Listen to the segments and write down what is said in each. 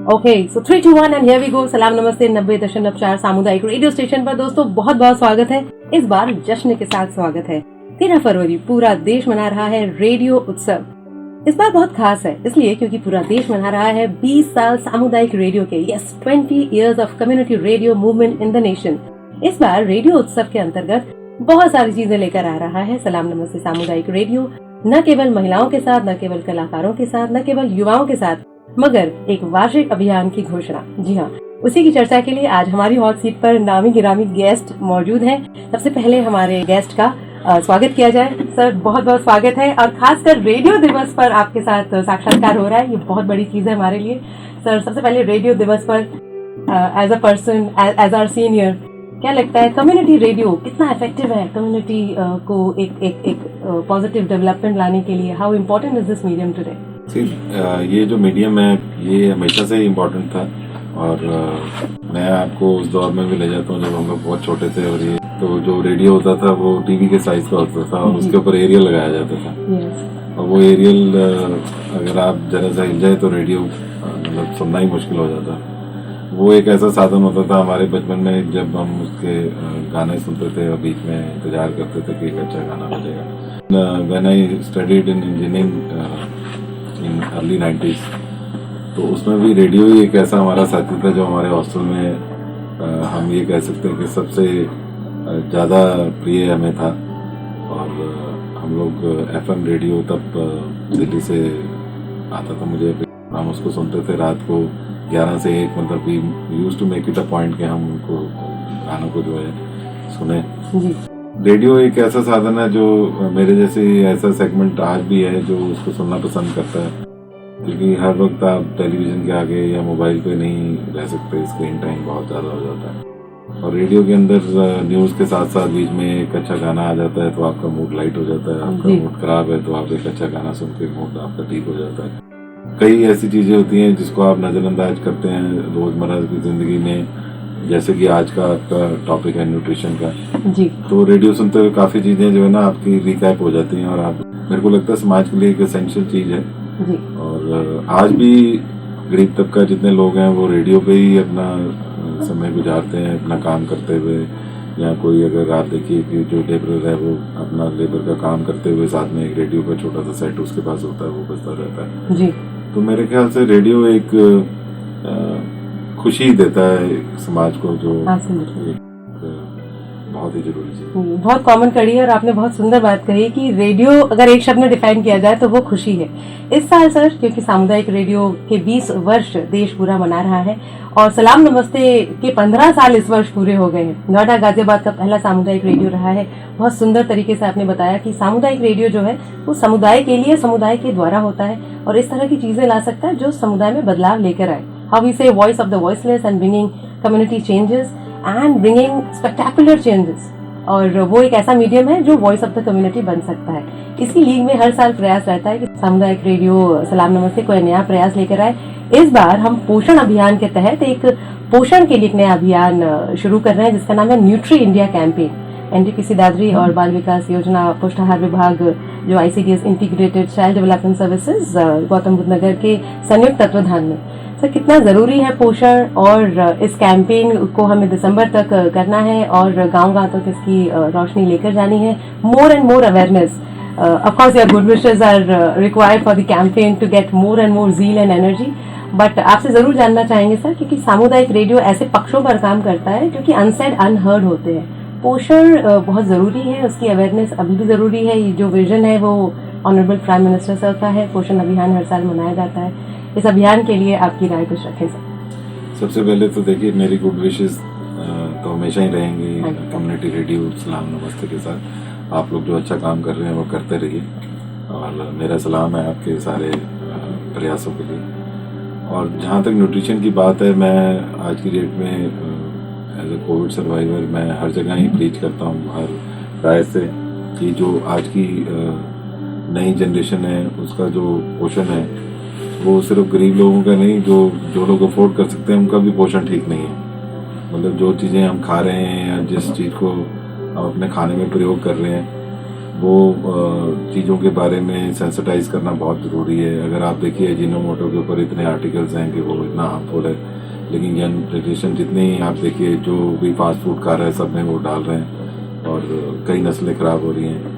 Okay so 3, 2, 1 and here we go. सलाम नमस्ते 90.4 सामुदायिक रेडियो स्टेशन पर दोस्तों बहुत बहुत स्वागत है। इस बार जश्न के साथ स्वागत है। 13 फरवरी पूरा देश मना रहा है रेडियो उत्सव। इस बार बहुत खास है इसलिए क्योंकि पूरा देश मना रहा है 20 साल सामुदायिक रेडियो के। Yes, 20 years of community radio movement in the nation. इस बार रेडियो उत्सव के अंतर्गत बहुत सारी चीजें लेकर आ रहा है सलाम नमस्ते सामुदायिक रेडियो। न केवल महिलाओं के साथ, न केवल कलाकारों के साथ, न केवल युवाओं के साथ, मगर एक वार्षिक अभियान की घोषणा। जी हाँ, उसी की चर्चा के लिए आज हमारी हॉट सीट पर नामी गिरामी गेस्ट मौजूद हैं। सबसे पहले हमारे गेस्ट का स्वागत किया जाए। सर बहुत बहुत स्वागत है और खासकर रेडियो दिवस पर आपके साथ साक्षात्कार हो रहा है, ये बहुत बड़ी चीज है हमारे लिए। सर सबसे पहले रेडियो दिवस पर as a person, as our senior, क्या लगता है कम्युनिटी रेडियो कितना इफेक्टिव है कम्युनिटी को एक पॉजिटिव डेवलपमेंट लाने के लिए? How important is this medium today? ये जो मीडियम है ये हमेशा से ही इम्पोर्टेंट था और मैं आपको उस दौर में भी ले जाता हूँ जब हम लोग बहुत छोटे थे और ये तो जो रेडियो होता था वो टीवी के साइज का होता था और उसके ऊपर एरियल लगाया जाता था। और वो एरियल अगर आप जरा सा हिल जाए तो रेडियो मतलब सुनना ही मुश्किल हो जाता। वो एक ऐसा साधन होता था हमारे बचपन में जब हम उसके गाने सुनते थे और बीच में इंतजार करते थे कि एक अच्छा गाना बजेगा। When I studied in engineering in early 90s तो उसमें भी रेडियो ही एक ऐसा हमारा साथी था जो हमारे हॉस्टल में हम ये कह सकते हैं कि सबसे ज़्यादा प्रिय हमें था। और हम लोग FM रेडियो तब दिल्ली से आता था मुझे, हम उसको सुनते थे रात को 11 से 1, मतलब we used to make it a point कि हम उनको गानों को जो है सुने। रेडियो एक ऐसा साधन है जो मेरे जैसे ऐसा सेगमेंट आज भी है जो उसको सुनना पसंद करता है, क्योंकि हर वक्त आप टेलीविजन के आगे या मोबाइल पे नहीं रह सकते, स्क्रीन टाइम बहुत ज़्यादा हो जाता है। और रेडियो के अंदर न्यूज़ के साथ साथ बीच में एक अच्छा गाना आ जाता है तो आपका मूड लाइट हो जाता है। आपका मूड खराब है तो आप एक अच्छा गाना सुन के मूड आपका ठीक हो जाता है। कई ऐसी चीज़ें होती हैं जिसको आप नज़रअंदाज करते हैं रोज़मर्रा की ज़िंदगी में, जैसे कि आज का आपका टॉपिक है न्यूट्रिशन का जी। तो रेडियो सुनते हुए काफ़ी चीज़ें जो है ना आपकी रिकैप हो जाती हैं और आप, मेरे को लगता है समाज के लिए एक एसेंशियल चीज़ है जी। और आज भी गरीब तबका जितने लोग हैं वो रेडियो पे ही अपना समय गुजारते हैं अपना काम करते हुए। या कोई अगर आप देखिए कि जो लेबरर है वो अपना लेबर का काम करते हुए साथ में एक रेडियो का छोटा सा सेट उसके पास होता है, वो बजता रहता है जी। तो मेरे ख्याल से रेडियो एक खुशी देता है समाज को, जो बहुत ही जरूरी है। बहुत कॉमन कड़ी है और आपने बहुत सुंदर बात कही कि रेडियो अगर एक शब्द में डिफाइन किया जाए तो वो खुशी है। इस साल सर क्योंकि सामुदायिक रेडियो के 20 वर्ष देश पूरा मना रहा है और सलाम नमस्ते के 15 साल इस वर्ष पूरे हो गए हैं। नोएडा गाजियाबाद का पहला सामुदायिक रेडियो रहा है। बहुत सुंदर तरीके से आपने बताया कि सामुदायिक रेडियो जो है वो समुदाय के लिए, समुदाय के द्वारा होता है और इस तरह की चीजें ला सकता है जो समुदाय में बदलाव लेकर आए। How we say voice of the voiceless and bringing community changes and bringing spectacular changes। और वो एक ऐसा मीडियम है जो वॉइस ऑफ द कम्युनिटी बन सकता है। इसी लीग में हर साल प्रयास रहता है कि सामुदायिक रेडियो सलाम नमस्ते कोई नया प्रयास लेकर आए। इस बार हम पोषण अभियान के तहत एक पोषण के लिए एक नया अभियान शुरू कर रहे हैं जिसका नाम है nutri India campaign. NTPC Dadri और बाल विकास योजना पुष्टाहार विभाग जो ICDS integrated child development services Gautam Buddh Nagar के संयुक्त तत्वाधान में। सर कितना जरूरी है पोषण और इस कैंपेन को हमें दिसंबर तक करना है और गांव-गांव तक इसकी रोशनी लेकर जानी है। More and more awareness, of course your good wishes are required for the campaign to get more and more zeal and energy. But आपसे जरूर जानना चाहेंगे सर क्योंकि सामुदायिक रेडियो ऐसे पक्षों पर काम करता है जो कि अनसेड अनहर्ड होते हैं। पोषण बहुत जरूरी है, उसकी अवेयरनेस अभी भी जरूरी है। ये जो विजन है वो ऑनरेबल प्राइम मिनिस्टर सर का है। पोषण अभियान हर साल मनाया जाता है। इस अभियान के लिए आपकी राय कुछ रखें सर? सबसे पहले तो देखिए मेरी गुड विशेस तो हमेशा ही रहेंगी कम्युनिटी रेडियो सलाम नमस्ते के साथ। आप लोग जो अच्छा काम कर रहे हैं वो करते रहिए और मेरा सलाम है आपके सारे प्रयासों के लिए। और जहाँ तक न्यूट्रिशन की बात है, मैं आज की डेट में एज ए कोविड सर्वाइवर मैं हर जगह ही प्रीच करता हूँ हर राय से कि जो आज की नई जनरेशन है उसका जो पोषण है वो सिर्फ गरीब लोगों का नहीं, जो लोग अफोर्ड कर सकते हैं उनका भी पोषण ठीक नहीं है। मतलब जो चीज़ें हम खा रहे हैं या जिस चीज़ को हम अपने खाने में प्रयोग कर रहे हैं वो चीज़ों के बारे में सेंसिटाइज करना बहुत ज़रूरी है। अगर आप देखिए अजीनोमोटो के ऊपर इतने आर्टिकल्स हैं कि वो इतना हार्मफुल है, लेकिन यंग जनरेशन जितने ही आप देखिए जो भी फास्ट फूड खा रहे हैं सब में वो डाल रहे हैं और कई नस्लें ख़राब हो रही हैं।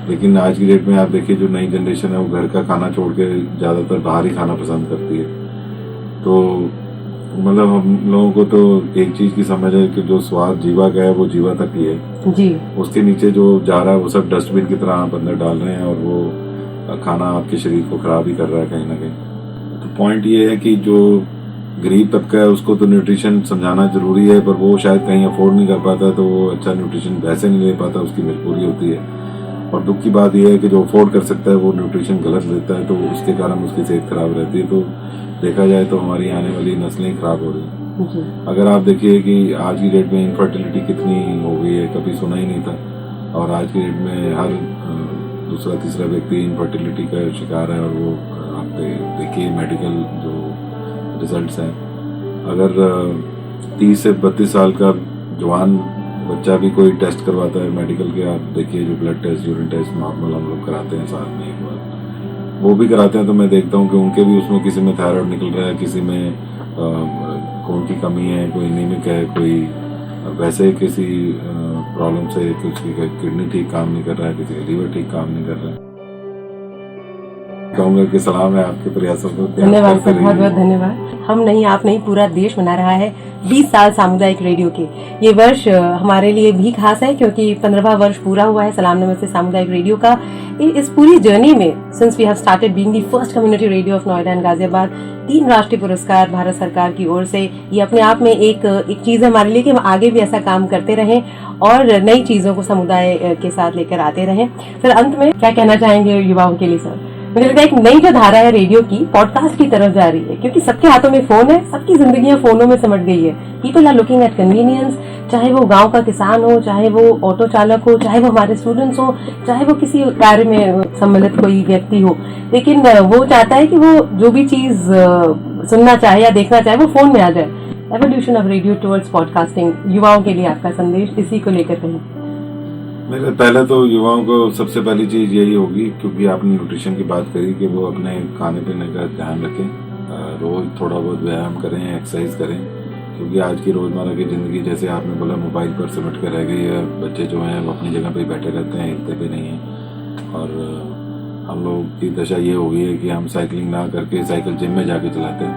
लेकिन आज की डेट में आप देखिए जो नई जनरेशन है वो घर का खाना छोड़ के ज़्यादातर बाहर ही खाना पसंद करती है। तो मतलब हम लोगों को तो एक चीज़ की समझ है कि जो स्वाद जीवा का है वो जीवा तक ही है जी। उसके नीचे जो जा रहा है वो सब डस्टबिन की तरह आप अंदर डाल रहे हैं और वो खाना आपके शरीर को खराब ही कर रहा है कहीं ना कहीं। तो पॉइंट ये है कि जो गरीब तबका है उसको तो न्यूट्रिशन समझाना जरूरी है, पर वो शायद कहीं अफोर्ड नहीं कर पाता तो वो अच्छा न्यूट्रिशन वैसे नहीं ले पाता, उसकी मजबूरी होती है। और दुख की बात यह है कि जो अफोर्ड कर सकता है वो न्यूट्रिशन गलत लेता है तो उसके कारण उसकी सेहत खराब रहती है। तो देखा जाए तो हमारी आने वाली नस्लें खराब हो रही हैं। अगर आप देखिए कि आज की डेट में इनफर्टिलिटी कितनी हो गई है, कभी सुना ही नहीं था, और आज की डेट में हर दूसरा तीसरा व्यक्ति इनफर्टिलिटी का शिकार है। और वो आप देखिए मेडिकल जो रिजल्ट्स हैं, अगर 30 से 32 साल का जवान बच्चा भी कोई टेस्ट करवाता है मेडिकल के, आप देखिए जो blood test urine test normal हम लोग कराते हैं साथ में एक बार, वो भी कराते हैं तो मैं देखता हूँ कि उनके भी उसमें किसी में थायराइड निकल रहा है, किसी में खून की कमी है, कोई एनीमिक है, कोई वैसे किसी प्रॉब्लम से किसी का किडनी ठीक काम नहीं कर रहा है, किसी का लीवर ठीक काम नहीं कर रहा है। कहूँगा कि सलाम है आपके प्रयासों को। धन्यवाद सर, बहुत बहुत धन्यवाद। हम नहीं आप नहीं पूरा देश मना रहा है 20 साल सामुदायिक रेडियो के। ये वर्ष हमारे लिए भी खास है क्योंकि 15वां वर्ष पूरा हुआ है सलाम नमस्ते सामुदायिक रेडियो का। इस पूरी जर्नी में since we have started being the first community radio of Noida and Ghaziabad, 3 राष्ट्रीय पुरस्कार भारत सरकार की ओर से, ये अपने आप में एक चीज है हमारे लिए कि हम आगे भी ऐसा काम करते रहें और नई चीजों को समुदाय के साथ लेकर आते रहें। फिर अंत में क्या कहना चाहेंगे युवाओं के लिए सर? मुझे लगता है एक नई जो धारा है रेडियो की पॉडकास्ट की तरफ जा रही है क्योंकि सबके हाथों में फोन है, सबकी जिंदगियां फोनों में सिमट गई है। People are looking at convenience, चाहे वो गांव का किसान हो, चाहे वो ऑटो चालक हो, चाहे वो हमारे स्टूडेंट्स हो, चाहे वो किसी कार्य में सम्मिलित कोई व्यक्ति हो, लेकिन वो चाहता है कि वो जो भी चीज सुनना चाहे या देखना चाहे वो फोन में आ जाए। Evolution of radio towards podcasting, युवाओं के लिए आपका संदेश इसी को लेकर कहें। मेरे पहले तो युवाओं को सबसे पहली चीज़ यही होगी, क्योंकि आपने न्यूट्रिशन की बात करी, कि वो अपने खाने पीने का ध्यान रखें, रोज़ थोड़ा बहुत व्यायाम करें, एक्सरसाइज करें, क्योंकि आज की रोज़मर्रा की ज़िंदगी जैसे आपने बोला मोबाइल पर सिमट कर रह गई है। बच्चे जो हैं वो अपनी जगह पे बैठे रहते हैं, हिलते भी नहीं हैं। और हम लोग की दशा ये हो गई है कि हम साइकिलिंग ना करके साइकिल जिम में जाके चलाते हैं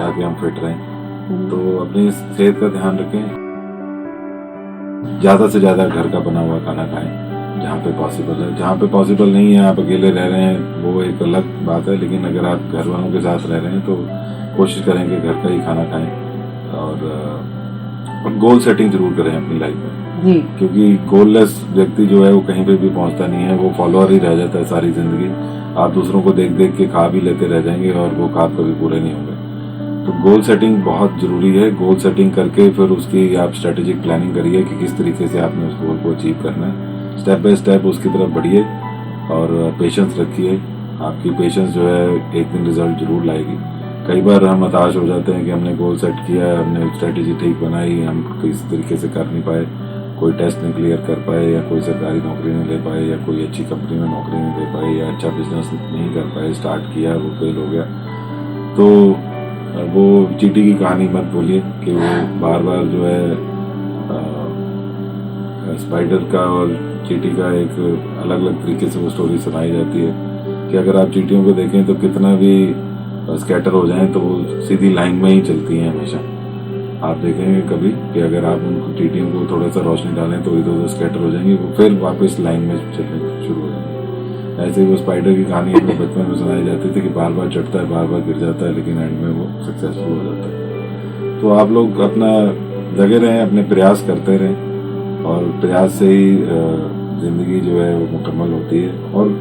ताकि हम फिट रहें। तो अपनी सेहत का ध्यान रखें, ज़्यादा से ज़्यादा घर का बना हुआ खाना खाएं जहाँ पे पॉसिबल है। जहाँ पे पॉसिबल नहीं है, आप अकेले रह रहे हैं, वो एक अलग बात है, लेकिन अगर आप घर वालों के साथ रह रहे हैं तो कोशिश करें कि घर का ही खाना खाएं। और गोल सेटिंग जरूर करें अपनी लाइफ में जी, क्योंकि गोललेस व्यक्ति जो है वो कहीं पे भी पहुंचता नहीं है, वो फॉलोअर ही रह जाता है सारी जिंदगी। आप दूसरों को देख देख के खा भी लेते रह जाएंगे और वो ख्वाब कभी पूरे नहीं होंगे। तो गोल सेटिंग बहुत ज़रूरी है। गोल सेटिंग करके फिर उसकी आप स्ट्रेटेजिक प्लानिंग करिए कि किस तरीके से आपने उस गोल को अचीव करना है। स्टेप बाय स्टेप उसकी तरफ बढ़िए और पेशेंस रखिए। आपकी पेशेंस जो है एक दिन रिजल्ट जरूर लाएगी। कई बार हम हताश हो जाते हैं कि हमने गोल सेट किया, हमने स्ट्रेटेजी ठीक बनाई, हम किस तरीके से कर नहीं पाए, कोई टेस्ट नहीं क्लियर कर पाए, या कोई सरकारी नौकरी नहीं ले पाए, या कोई अच्छी कंपनी में नौकरी नहीं ले पाए, या अच्छा बिजनेस नहीं कर पाए, स्टार्ट किया वो फेल हो गया। तो वो चींटी की कहानी मत बोलिए कि वो बार बार जो है स्पाइडर का और चींटी का एक अलग अलग तरीके से वो स्टोरी सुनाई जाती है कि अगर आप चींटियों को देखें तो कितना भी स्कैटर हो जाएं तो वो सीधी लाइन में ही चलती हैं हमेशा। आप देखेंगे कभी कि अगर आप उनको चींटियों को थोड़ा सा रोशनी डालें तो इधर उधर स्कैटर हो जाएंगे, वो फिर वापस लाइन में चलने शुरू हो जाएंगे। ऐसे ही वो स्पाइडर की कहानी अपने बचपन में सुनाई जाती थी कि बार बार चढ़ता है, बार बार गिर जाता है, लेकिन एंड में वो सक्सेसफुल हो जाता है। तो आप लोग अपना जगह रहें, अपने प्रयास करते रहें, और प्रयास से ही ज़िंदगी जो है वो मुकम्मल होती है। और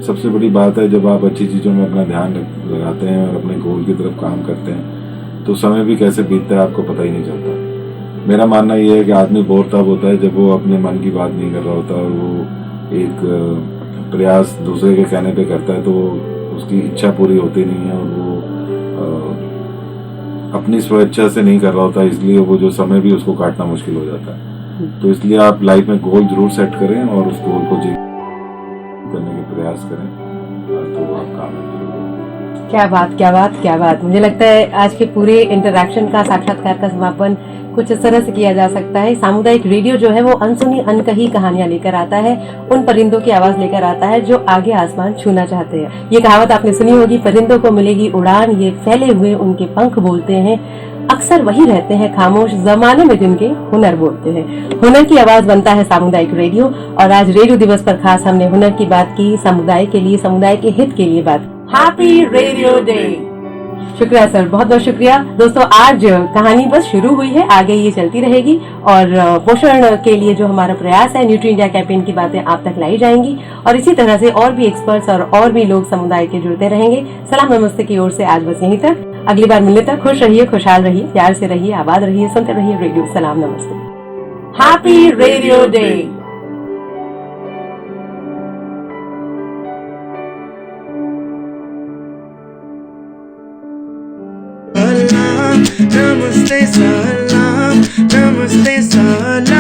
सबसे बड़ी बात है, जब आप अच्छी चीज़ों में अपना ध्यान लगाते हैं और अपने गोल की तरफ काम करते हैं तो समय भी कैसे बीतता है आपको पता ही नहीं चलता। मेरा मानना ये है कि आदमी बोर तब होता है जब वो अपने मन की बात नहीं कर रहा होता और वो एक प्रयास दूसरे के कहने पे करता है तो उसकी इच्छा पूरी होती नहीं है, और वो अपनी स्वेच्छा से नहीं कर रहा होता, इसलिए वो जो समय भी उसको काटना मुश्किल हो जाता है। तो इसलिए आप लाइफ में गोल जरूर सेट करें और उस गोल को जी करने के प्रयास करें, तो आप कामयाब। क्या बात, क्या बात, क्या बात। मुझे लगता है आज के पूरे इंटरैक्शन का, साक्षात्कार का समापन कुछ इस तरह से किया जा सकता है। सामुदायिक रेडियो जो है वो अनसुनी अनकही कहानियां लेकर आता है, उन परिंदों की आवाज लेकर आता है जो आगे आसमान छूना चाहते हैं। ये कहावत आपने सुनी होगी, परिंदों को मिलेगी उड़ान, ये फैले हुए उनके पंख बोलते हैं, अक्सर वही रहते हैं खामोश, जमाने में जिनके हुनर बोलते हैं। हुनर की आवाज बनता है सामुदायिक रेडियो, और आज रेडियो दिवस पर खास हमने हुनर की बात की, समुदाय के लिए, समुदाय के हित के लिए बात। Happy radio day. शुक्रिया सर, बहुत बहुत शुक्रिया। दोस्तों, आज कहानी बस शुरू हुई है, आगे ये चलती रहेगी और पोषण के लिए जो हमारा प्रयास है, न्यूट्री इंडिया कैंपेन की बातें आप तक लाई जाएंगी और इसी तरह से और भी एक्सपर्ट्स और भी लोग समुदाय के जुड़ते रहेंगे। सलाम नमस्ते की ओर से आज बस यहीं तक। अगली बार मिलने तक खुश रहिए, खुशहाल रहिए, प्यार से रहिए, आबाद रहिए, सुनते रहिए रेडियो। सलाम नमस्ते। Happy radio day. Namaste salam, namaste salam.